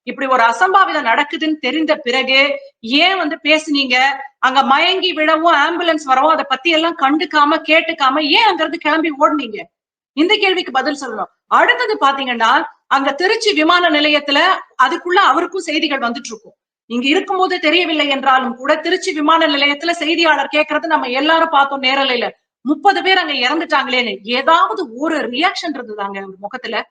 இப்படி ஒரு அசம்பாவிதம் நடக்குதுன்னு தெரிந்த பிறகு ஏன் வந்து பேசுனீங்க? அங்க மயங்கி விழவும் ஆம்புலன்ஸ் வரவும் அதை பத்தி எல்லாம் கண்டுக்காம கேட்டுக்காம ஏன் அங்க இருந்து கிளம்பி ஓடுனீங்க? இந்த கேள்விக்கு பதில் சொல்லணும். அடுத்தது பாத்தீங்கன்னா, அங்க திருச்சி விமான நிலையத்துல அதுக்குள்ள அவருக்கும் செய்திகள் வந்துட்டு இருக்கும். இங்க இருக்கும்போது தெரியவில்லை என்றாலும் கூட திருச்சி விமான நிலையத்துல செய்தியாளர் கேட்கறது நம்ம எல்லாரும் பார்த்தோம் நேரலையில. 30 பேர் அங்க இறந்துட்டாங்களேன்னு. ஏதாவது ஒரு ரியாக்ஷன் இருந்ததாங்க அவர் முகத்துல?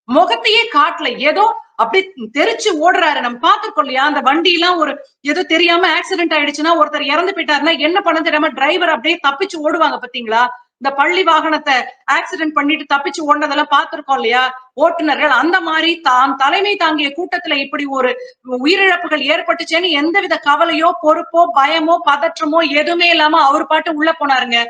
முகத்தையே காட்டல. ஏதோ அப்படியே தெரிச்சு ஓடுறாரு. நம்ம பார்த்திருக்கோம் இல்லையா? அந்த வண்டி எல்லாம் ஒரு ஏதோ தெரியாம ஆக்சிடென்ட் ஆயிடுச்சுன்னா, ஒருத்தர் இறந்து போயிட்டாருன்னா என்ன பண்ண தெரியாம டிரைவர் அப்படியே தப்பிச்சு ஓடுவாங்க பாத்தீங்களா? இந்த பள்ளி வாகனத்த ஆக்சிடென்ட் பண்ணிட்டு தப்பிச்சு ஓடுனதெல்லாம் பார்த்திருக்கோம் இல்லையா? ஓட்டுநர்கள் அந்த மாரி தான் தலைமை தாங்கிய கூட்டத்துல இப்படி ஒரு உயிரிழப்புகள் ஏற்பட்டுச்சேன்னு எந்தவித கவலையோ, பொறுப்போ, பயமோ, பதற்றமோ எதுவுமே இல்லாம அவரு பாட்டு உள்ள போனாருங்க.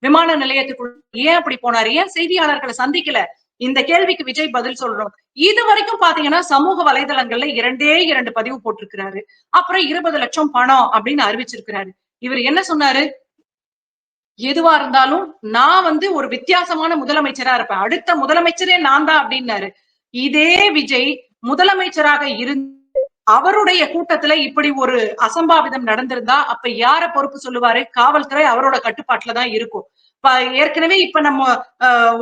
விமான நிலையத்துக்குள்ள. ஏன் அப்படி போனாரு? ஏன் செய்தியாளர்களை சந்திக்கல? இந்த கேள்விக்கு விஜய் பதில் சொல்லணும். இது வரைக்கும் பாத்தீங்கன்னா சமூக வலைதளங்கள்ல 2 பதிவு போட்டிருக்கிறாரு. அப்புறம் 20 லட்சம் பணம் அப்படின்னு அறிவிச்சிருக்கிறாரு. இவர் என்ன சொன்னாரு? எதுவா இருந்தாலும் நான் வந்து ஒரு வித்தியாசமான முதலமைச்சரா இருப்பேன். அடுத்த முதலமைச்சரே நான் தான் அப்படின்னாரு. இதே விஜய் முதலமைச்சராக இருந்து அவருடைய கூட்டத்துல இப்படி ஒரு அசம்பாவிதம் நடந்திருந்தா அப்ப யார பொறுப்பு சொல்லுவாரு? காவல்துறை அவரோட கட்டுப்பாட்டுல தான் இருக்கும். ஏற்கனவே இப்ப நம்ம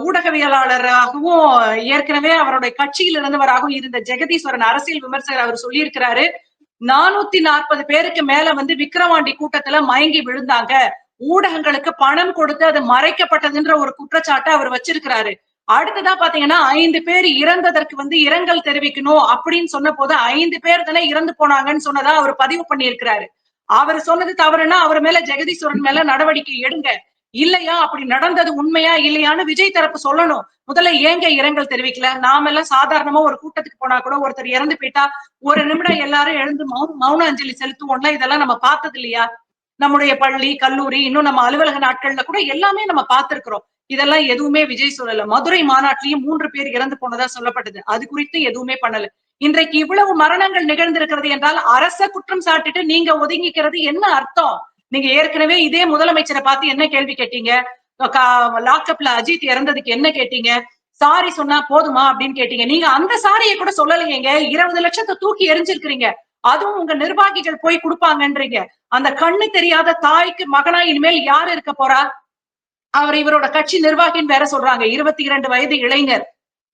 ஊடகவியலாளராகவும் ஏற்கனவே அவருடைய கட்சியில் இருந்தவராகவும் இருந்த ஜெகதீஸ்வரன் அரசியல் விமர்சகர் அவர் சொல்லியிருக்கிறாரு. 440 பேருக்கு மேல வந்து விக்கிரவாண்டி கூட்டத்துல மயங்கி விழுந்தாங்க. ஊடகங்களுக்கு பணம் கொடுத்து அது மறைக்கப்பட்டதுன்ற ஒரு குற்றச்சாட்டை அவர் வச்சிருக்கிறாரு. அடுத்ததா பாத்தீங்கன்னா 5 பேர் இறந்ததற்கு வந்து இரங்கல் தெரிவிக்கணும் அப்படின்னு சொன்ன போது 5 பேர் தானே இறந்து போனாங்கன்னு சொன்னதா அவர் பதிவு பண்ணியிருக்கிறாரு. அவர் சொன்னது தவறுனா அவர் மேல ஜெகதீஸ்வரன் மேல நடவடிக்கை எடுங்க. இல்லையா அப்படி நடந்தது உண்மையா இல்லையான்னு விஜய் தரப்பு சொல்லணும். முதல்ல ஏங்க இரங்கல் தெரிவிக்கல? நாம எல்லாம் சாதாரணமா ஒரு கூட்டத்துக்கு போனா கூட ஒருத்தர் இறந்து போயிட்டா ஒரு நிமிடம் எல்லாரும் எழுந்து மௌன அஞ்சலி செலுத்துவோம்ல இதெல்லாம் நம்ம பார்த்தது இல்லையா? நம்முடைய பள்ளி, கல்லூரி, இன்னும் நம்ம அலுவலக நாட்கள்ல கூட எல்லாமே நம்ம பார்த்திருக்கிறோம். இதெல்லாம் எதுவுமே விஜய் சொல்லல. மதுரை மாநாட்டிலையும் 3 பேர் இறந்து போனதா சொல்லப்பட்டது. அது குறித்து எதுவுமே பண்ணல. இன்றைக்கு இவ்வளவு மரணங்கள் நிகழ்ந்திருக்கிறது என்றால் அரச குற்றம் சாட்டிட்டு நீங்க ஒதுங்கிக்கிறது என்ன அர்த்தம்? நீங்க ஏற்கனவே இதே முதலமைச்சரை பார்த்து என்ன கேள்வி கேட்டீங்க? லாக்அப்ல அஜித் இறந்ததுக்கு என்ன கேட்டீங்க? சாரி சொன்னா போதுமா அப்படின்னு கேட்டீங்க. நீங்க அந்த சாரியை கூட சொல்லலையேங்க. 20 லட்சத்தை தூக்கி எரிஞ்சிருக்கிறீங்க. அதுவும் உங்க நிர்வாகிகள் போய் கொடுப்பாங்கன்றீங்க. அந்த கண்ணு தெரியாத தாய்க்கு மகனா இனிமேல் யாரு இருக்க போறா? அவர் இவரோட கட்சி நிர்வாகின்னு வேற சொல்றாங்க. 22 வயது இளைஞர்.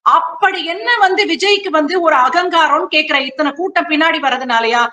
அப்படி என்ன வந்து விஜய்க்கு வந்து ஒரு அகங்காரம் கேட்கிற இத்தனை கூட்டம் பின்னாடி வர்றதுனாலயா?